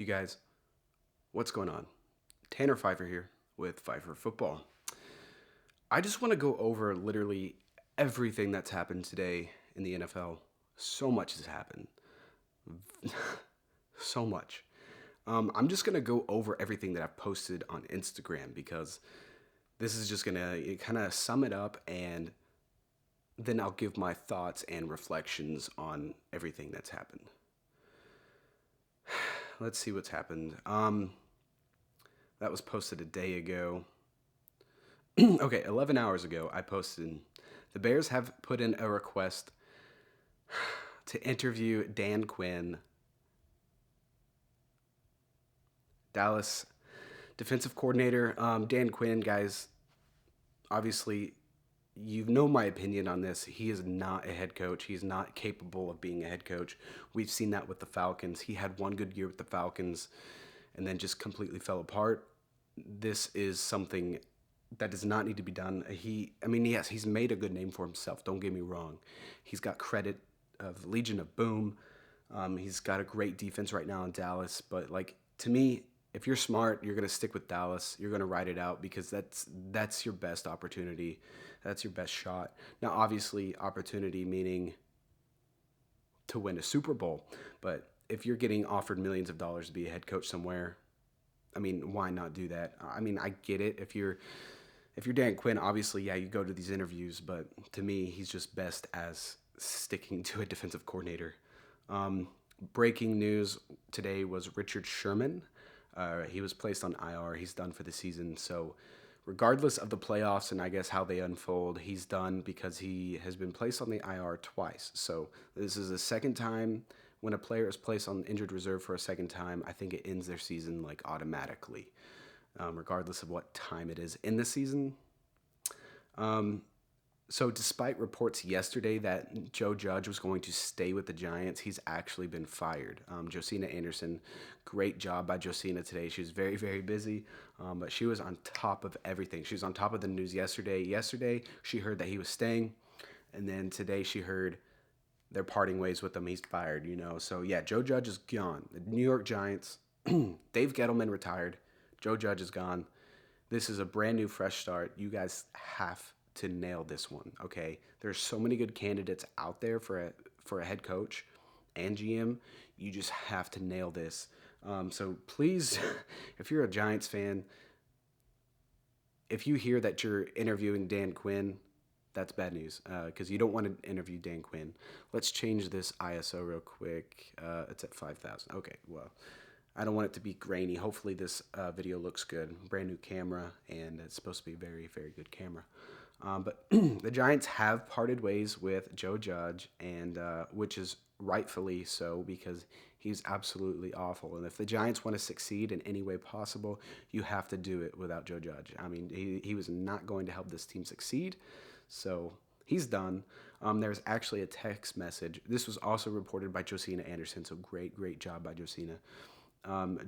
You guys, what's going on? Tanner Pfeiffer here with Pfeiffer Football. I just want to go over literally everything that's happened today in the NFL. So much has happened. So much. I'm just going to go over everything that I've posted on Instagram because this is just going to kind of sum it up, and then I'll give my thoughts and reflections on everything that's happened. Let's see what's happened. That was posted a day ago. Okay, 11 hours ago, I posted the Bears have put in a request to interview Dan Quinn, Dallas defensive coordinator. Dan Quinn, guys, obviously, you know my opinion on this. He is not a head coach. He's not capable of being a head coach. We've seen that with the Falcons. He had one good year with the Falcons and then just completely fell apart. This is something that does not need to be done. Yes, he's made a good name for himself. Don't get me wrong. He's got credit of Legion of Boom. He's got a great defense right now in Dallas. But to me, if you're smart, you're gonna stick with Dallas. You're gonna ride it out because that's your best opportunity. That's your best shot. Now, obviously, opportunity meaning to win a Super Bowl. But if you're getting offered millions of dollars to be a head coach somewhere, why not do that? I get it. If you're Dan Quinn, obviously, yeah, you go to these interviews, but to me, he's just best as sticking to a defensive coordinator. Breaking news today was Richard Sherman. He was placed on IR. He's done for the season. So, regardless of the playoffs and I guess how they unfold, he's done because he has been placed on the IR twice. So, this is the second time when a player is placed on injured reserve for a second time. I think it ends their season automatically, regardless of what time it is in the season. So despite reports yesterday that Joe Judge was going to stay with the Giants, he's actually been fired. Josina Anderson, great job by Josina today. She was very, very busy, but she was on top of everything. She was on top of the news yesterday. Yesterday, she heard that he was staying, and then today she heard they're parting ways with him. He's fired, So, yeah, Joe Judge is gone. The New York Giants, Dave Gettleman retired. Joe Judge is gone. This is a brand new, fresh start. You guys have to nail this one, okay? There's so many good candidates out there for a head coach and GM. You just have to nail this. So please, if you're a Giants fan, if you hear that you're interviewing Dan Quinn, that's bad news because you don't want to interview Dan Quinn. Let's change this ISO real quick. It's at 5,000. Okay, well, I don't want it to be grainy. Hopefully this video looks good. Brand new camera, and it's supposed to be a very, very good camera. But the Giants have parted ways with Joe Judge, and which is rightfully so because he's absolutely awful. And if the Giants want to succeed in any way possible, you have to do it without Joe Judge. He was not going to help this team succeed, so he's done. There's actually a text message. This was also reported by Josina Anderson, so great job by Josina.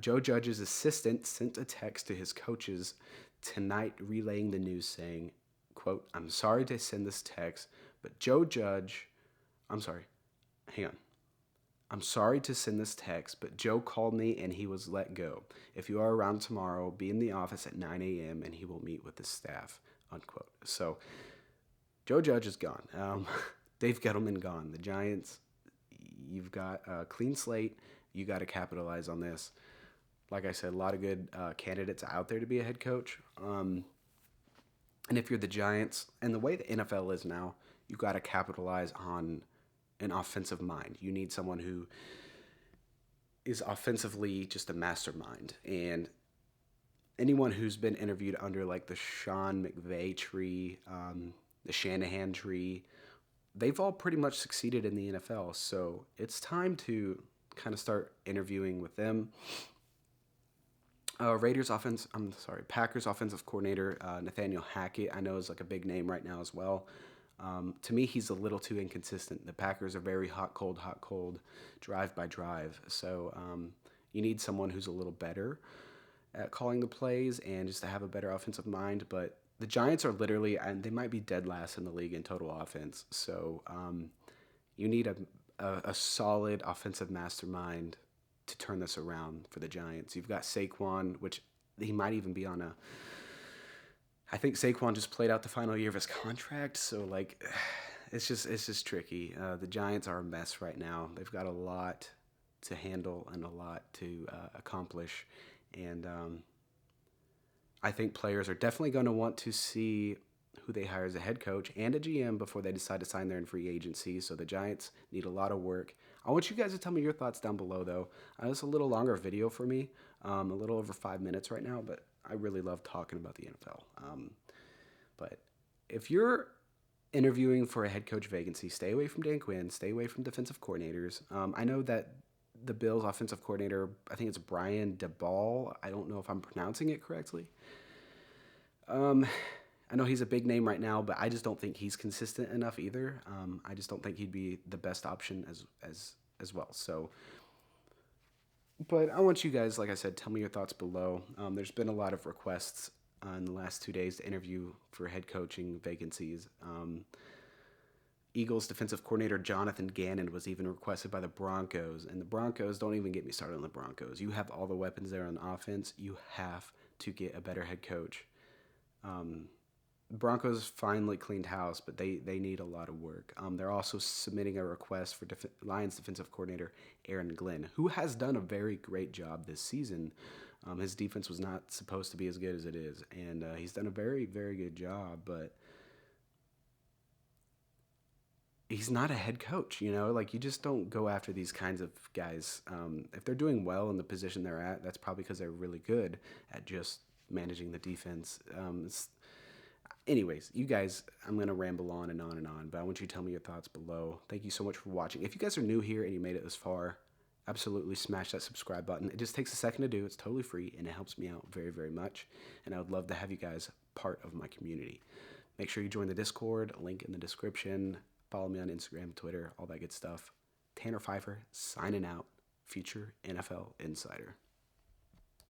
Joe Judge's assistant sent a text to his coaches tonight relaying the news saying, quote, "I'm sorry to send this text, but I'm sorry to send this text, but Joe called me and he was let go. If you are around tomorrow, be in the office at 9 a.m. and he will meet with the staff," unquote. So Joe Judge is gone. Dave Gettleman gone. The Giants, you've got a clean slate. You got to capitalize on this. Like I said, a lot of good candidates out there to be a head coach. And if you're the Giants, and the way the NFL is now, you got to capitalize on an offensive mind. You need someone who is offensively just a mastermind. And anyone who's been interviewed under the Sean McVay tree, the Shanahan tree, they've all pretty much succeeded in the NFL. So it's time to kind of start interviewing with them. Packers offensive coordinator Nathaniel Hackett, I know is a big name right now as well. To me, he's a little too inconsistent. The Packers are very hot, cold, drive by drive. So you need someone who's a little better at calling the plays and just to have a better offensive mind. But the Giants are literally, and they might be dead last in the league in total offense. So you need a solid offensive mastermind to turn this around for the Giants. You've got Saquon, which he might even be on a. I think Saquon just played out the final year of his contract, so like, it's just tricky. The Giants are a mess right now. They've got a lot to handle and a lot to accomplish, and I think players are definitely going to want to see who they hire as a head coach and a GM before they decide to sign there in free agency. So the Giants need a lot of work. I want you guys to tell me your thoughts down below, though. It's a little longer video for me, a little over 5 minutes right now, but I really love talking about the NFL. But if you're interviewing for a head coach vacancy, stay away from Dan Quinn, stay away from defensive coordinators. I know that the Bills' offensive coordinator, I think it's Brian DeBall. I don't know if I'm pronouncing it correctly. I know he's a big name right now, but I just don't think he's consistent enough either. I just don't think he'd be the best option as well. So, but I want you guys, like I said, tell me your thoughts below. There's been a lot of requests in the last 2 days to interview for head coaching vacancies. Eagles defensive coordinator Jonathan Gannon was even requested by the Broncos, and the Broncos, don't even get me started on the Broncos. You have all the weapons there on offense. You have to get a better head coach. Broncos finally cleaned house, but they need a lot of work. They're also submitting a request for Lions defensive coordinator Aaron Glenn, who has done a very great job this season. His defense was not supposed to be as good as it is, and he's done a very, very good job, but he's not a head coach, like you just don't go after these kinds of guys. If they're doing well in the position they're at, that's probably because they're really good at just managing the defense. Anyways, you guys, I'm going to ramble on and on and on, but I want you to tell me your thoughts below. Thank you so much for watching. If you guys are new here and you made it this far, absolutely smash that subscribe button. It just takes a second to do. It's totally free, and it helps me out very, very much. And I would love to have you guys part of my community. Make sure you join the Discord, link in the description. Follow me on Instagram, Twitter, all that good stuff. Tanner Pfeiffer, signing out, future NFL Insider.